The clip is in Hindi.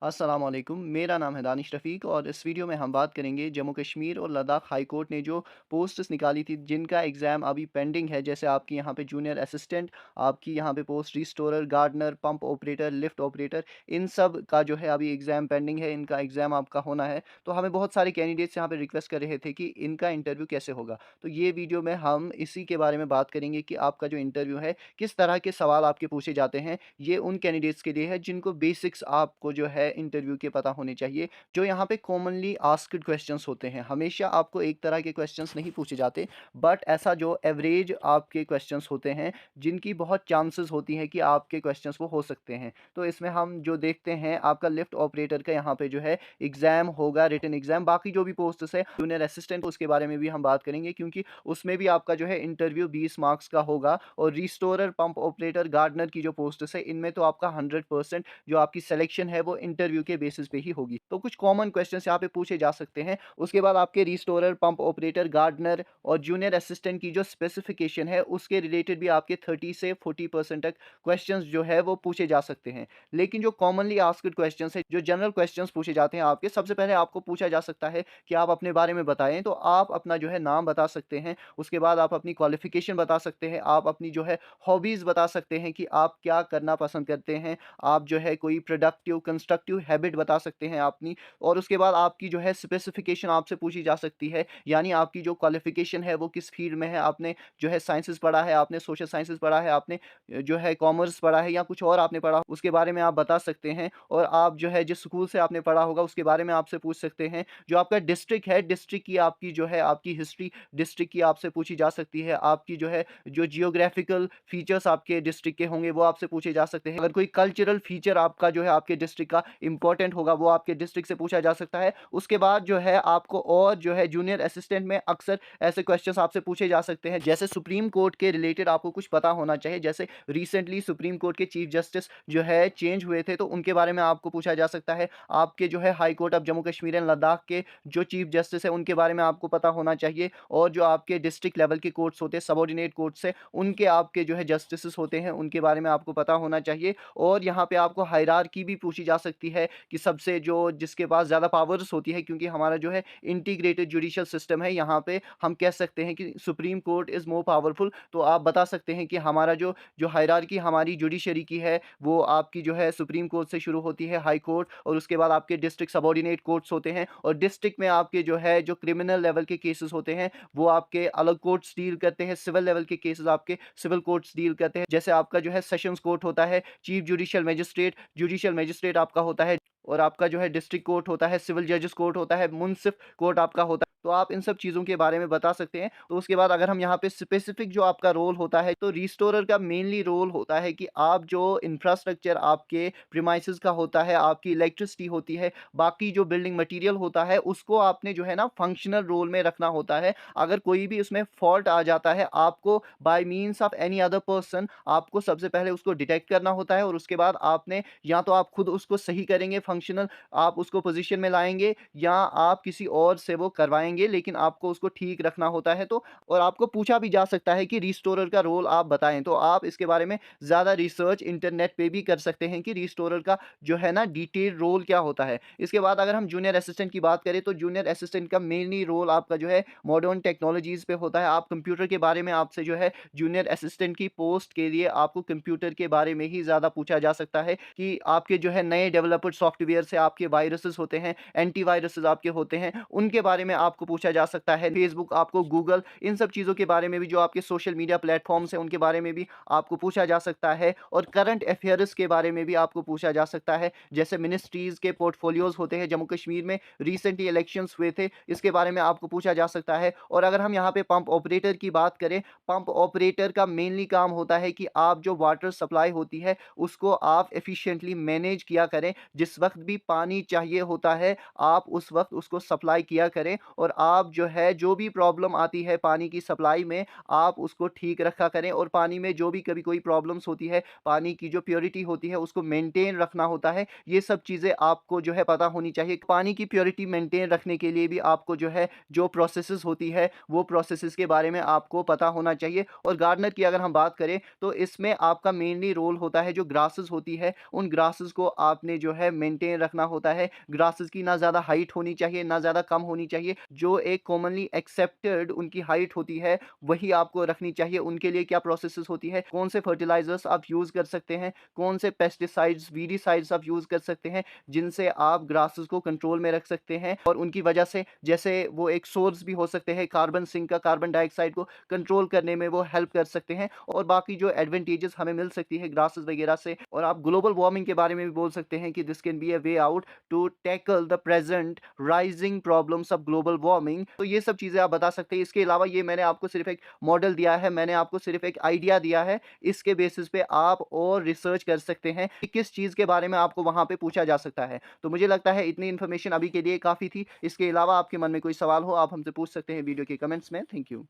अस्सलाम वालेकुम। मेरा नाम है दानिश रफ़ीक और इस वीडियो में हम बात करेंगे जम्मू कश्मीर और लद्दाख हाई कोर्ट ने जो पोस्ट्स निकाली थी जिनका एग्ज़ाम अभी पेंडिंग है। जैसे आपकी यहाँ पे जूनियर असिस्टेंट, आपकी यहाँ पे post restorer, gardener, pump operator, lift operator, इन सब का जो है अभी एग्ज़ाम पेंडिंग है। इनका एग्ज़ाम आपका होना है। तो हमें बहुत सारे कैंडिडेट्स यहाँ पे रिक्वेस्ट कर रहे थे कि इनका इंटरव्यू कैसे होगा। तो ये वीडियो में हम इसी के बारे में बात करेंगे कि आपका जो इंटरव्यू है, किस तरह के सवाल आपके पूछे जाते हैं। ये उन कैंडिडेट्स के लिए है जिनको बेसिक्स आपको जो है इंटरव्यू के पता होने चाहिए। जो यहाँ पे कॉमनली आस्क्ड क्वेश्चंस होते हैं, हमेशा आपको एक तरह के क्वेश्चंस नहीं पूछे जाते, बट ऐसा जो एवरेज आपके क्वेश्चंस होते हैं जिनकी बहुत चांसेस होती हैं कि आपके क्वेश्चंस वो हो सकते हैं। तो इसमें हम जो देखते हैं, आपका लिफ्ट ऑपरेटर का यहाँ पे जो है एग्ज़ाम होगा, रिटन एग्ज़ाम। बाकी जो भी पोस्ट्स है जूनियर असिस्टेंट, उसके बारे में भी हम बात करेंगे क्योंकि उसमें भी आपका जो है इंटरव्यू 20 मार्क्स का होगा। और रिस्टोरर, पंप ऑपरेटर, गार्डनर की जो पोस्ट्स है, इनमें तो आपका 100% जो आपकी सिलेक्शन है वो इंटरव्यू के बेसिस पे ही होगी। तो कुछ कॉमन क्वेश्चंस यहाँ पे पूछे जा सकते हैं। उसके बाद आपके रिस्टोरर, पंप ऑपरेटर, गार्डनर और जूनियर असिस्टेंट की जो स्पेसिफिकेशन है उसके रिलेटेड भी आपके 30 से 40% तक क्वेश्चंस जो है वो पूछे जा सकते हैं। लेकिन जो कॉमनली आस्क्ड क्वेश्चंस है, जो जनरल क्वेश्चंस पूछे जाते हैं आपके, सबसे पहले आपको पूछा जा सकता है कि आप अपने बारे में बताएं। तो आप अपना जो है नाम बता सकते हैं। उसके बाद आप अपनी क्वालिफिकेशन बता सकते हैं। आप अपनी जो है हॉबीज़ बता सकते हैं कि आप क्या करना पसंद करते हैं। आप जो है कोई प्रोडक्टिव कंस्ट्रक्टिव हैबिट बता सकते हैं अपनी। और उसके बाद आपकी जो है स्पेसिफिकेशन आपसे पूछी जा सकती है, यानी आपकी जो क्वालिफिकेशन है वो किस फील्ड में है। आपने जो है साइंसेस पढ़ा है, आपने सोशल साइंसेस पढ़ा है, आपने जो है कॉमर्स पढ़ा है या कुछ और आपने पढ़ा, उसके बारे में आप बता सकते हैं। और आप जो है जिस स्कूल से आपने पढ़ा होगा उसके बारे में आपसे पूछ सकते हैं। जो आपका डिस्ट्रिक्ट है, डिस्ट्रिक्ट की आपकी जो है आपकी हिस्ट्री डिस्ट्रिक्ट की आपसे पूछी जा सकती है। आपकी जो है जो जियोग्राफिकल फीचर्स आपके डिस्ट्रिक्ट के होंगे वो आपसे पूछे जा सकते हैं। अगर कोई कल्चरल फीचर आपका जो है आपके डिस्ट्रिक्ट का इंपॉर्टेंट होगा वो आपके डिस्ट्रिक्ट से पूछा जा सकता है। उसके बाद जो है आपको और जो है जूनियर असिस्टेंट में अक्सर ऐसे क्वेश्चंस आपसे पूछे जा सकते हैं, जैसे सुप्रीम कोर्ट के रिलेटेड आपको कुछ पता होना चाहिए। जैसे रिसेंटली सुप्रीम कोर्ट के चीफ जस्टिस जो है चेंज हुए थे, तो उनके बारे में आपको पूछा जा सकता है। आपके जो है high court of Jammu Kashmir and Ladakh के जो चीफ जस्टिस है उनके बारे में आपको पता होना चाहिए। और जो आपके डिस्ट्रिक्ट लेवल के कोर्ट्स होते हैं, सबऑर्डिनेट कोर्ट्स है, उनके आपके जो है जस्टिस होते हैं, उनके बारे में आपको पता होना चाहिए। और यहाँ पे आपको हायरार्की भी पूछी जा सकती है कि सबसे जो जिसके पास ज़्यादा पावर्स होती है, क्योंकि हमारा जो है इंटीग्रेटेड जुडिशियल सिस्टम है, यहाँ पे हम कह सकते हैं कि supreme court is more powerful. तो आप बता सकते हैं कि हमारा जो जो हायरार्की हमारी जुडिशरी की है वो आपकी जो है सुप्रीम कोर्ट से शुरू होती है, हाई कोर्ट, और उसके बाद आपके डिस्ट्रिक्ट सबऑर्डिनेट कोर्ट्स होते हैं। और डिस्ट्रिक्ट में आपके जो है जो क्रिमिनल लेवल के केसेस होते हैं वो आपके अलग कोर्ट्स डील करते हैं। सिविल लेवल के केसेस आपके सिविल कोर्ट्स डील करते हैं। जैसे आपका जो है सेशंस कोर्ट होता है, चीफ जुडिशियल मजिस्ट्रेट आपका होता है। और आपका जो है डिस्ट्रिक्ट कोर्ट होता है, सिविल जजेस कोर्ट होता है, मुंसिफ कोर्ट आपका होता है। तो आप इन सब चीज़ों के बारे में बता सकते हैं। तो उसके बाद अगर हम यहाँ पे स्पेसिफिक जो आपका रोल होता है, तो रिस्टोरर का मेनली रोल होता है कि आप जो इंफ्रास्ट्रक्चर आपके प्रीमाइसेस का होता है, आपकी इलेक्ट्रिसिटी होती है, बाकी जो बिल्डिंग मटेरियल होता है, उसको आपने जो है ना फंक्शनल रोल में रखना होता है। अगर कोई भी उसमें फॉल्ट आ जाता है, आपको bye means of any other person आपको सबसे पहले उसको डिटेक्ट करना होता है। और उसके बाद आपने या तो आप खुद उसको सही करेंगे, फंक्शनल आप उसको पोजीशन में लाएंगे, या आप किसी और से वो करवाएंगे, लेकिन आपको उसको ठीक रखना होता है। तो और आपको पूछा भी जा सकता है कि रिस्टोरर का रोल आप बताएं। तो आप इसके बारे में ज़्यादा रिसर्च इंटरनेट पे भी कर सकते हैं कि रिस्टोरर का जो है ना डिटेल रोल क्या होता है। इसके बाद अगर हम जूनियर असिस्टेंट की बात करें, तो जूनियर असिस्टेंट का मेनली रोल आपका जो है मॉडर्न टेक्नोलॉजीज़ पे होता है। आप कंप्यूटर के बारे में आपसे जो है जूनियर असिस्टेंट की पोस्ट के लिए आपको कंप्यूटर के बारे में ही ज़्यादा पूछा जा सकता है कि आपके जो है नए डेवलप्ड सॉफ्टवेयर से आपके वायरसेस होते हैं, एंटीवायरसेस आपके होते हैं, उनके बारे में आपको पूछा जा सकता है। फेसबुक, आपको गूगल, इन सब चीज़ों के बारे में भी, जो आपके सोशल मीडिया प्लेटफॉर्म्स हैं उनके बारे में भी आपको पूछा जा सकता है। और करंट अफेयर्स के बारे में भी आपको पूछा जा सकता है। जैसे मिनिस्ट्रीज़ के पोर्टफोलियोज़ होते हैं, जम्मू कश्मीर में रिसेंटली इलेक्शंस हुए थे, इसके बारे में आपको पूछा जा सकता है। और अगर हम यहाँ पे पंप ऑपरेटर की बात करें, पंप ऑपरेटर का मेनली काम होता है कि आप जो वाटर सप्लाई होती है उसको आप एफिशिएंटली मैनेज किया करें। जिस वक्त भी पानी चाहिए होता है, आप उस वक्त उसको सप्लाई किया करें। और आप जो है जो भी प्रॉब्लम आती है पानी की सप्लाई में, आप उसको ठीक रखा करें। और पानी में जो भी कभी कोई प्रॉब्लम्स होती है, पानी की जो प्योरिटी होती है उसको मेंटेन रखना होता है। ये सब चीज़ें आपको जो है पता होनी चाहिए। पानी की प्योरिटी मेंटेन रखने के लिए भी आपको जो है जो प्रोसेसेस होती है वो प्रोसेसेस के बारे में आपको पता होना चाहिए। और गार्डनर की अगर हम बात करें, तो इसमें आपका मेनली रोल होता है जो ग्रासेस होती है, उन ग्रासेस को आपने जो है मेंटेन मेंटेन रखना होता है। ग्रासेस की ना ज़्यादा हाइट होनी चाहिए, ना ज़्यादा कम होनी चाहिए। जो एक कॉमनली एक्सेप्टेड उनकी हाइट होती है, वही आपको रखनी चाहिए। उनके लिए क्या प्रोसेसेस होती है, कौन से फर्टिलाइज़र्स आप यूज़ कर सकते हैं, कौन से पेस्टिसाइड्स, वीडीसाइड्स आप यूज़ कर सकते हैं, जिनसे आप ग्रासेस को कंट्रोल में रख सकते हैं और उनकी वजह से जैसे वो एक सोर्स भी हो सकते हैं कार्बन सिंक का, कार्बन डाइऑक्साइड को कंट्रोल करने में वो हेल्प कर सकते हैं और बाकी जो एडवांटेजेस हमें मिल सकती है ग्रासेस वगैरह से। और आप ग्लोबल वार्मिंग के बारे में भी बोल सकते हैं कि this can be a way out to tackle the present rising problems of global warming. तो ये सब चीज़ें आप बता सकते हैं। इसके अलावा ये मैंने आपको सिर्फ एक मॉडल दिया है, मैंने आपको सिर्फ एक आइडिया दिया है। इसके बेसिस पे आप और रिसर्च कर सकते हैं कि किस चीज़ के बारे में आपको वहाँ पे पूछा जा सकता है। तो मुझे लगता है इतनी इन्फॉर्मेशन अभी के लिए काफ़ी थी। इसके अलावा आपके मन में कोई सवाल हो, आप हमसे पूछ सकते हैं वीडियो के कमेंट्स में। Thank you.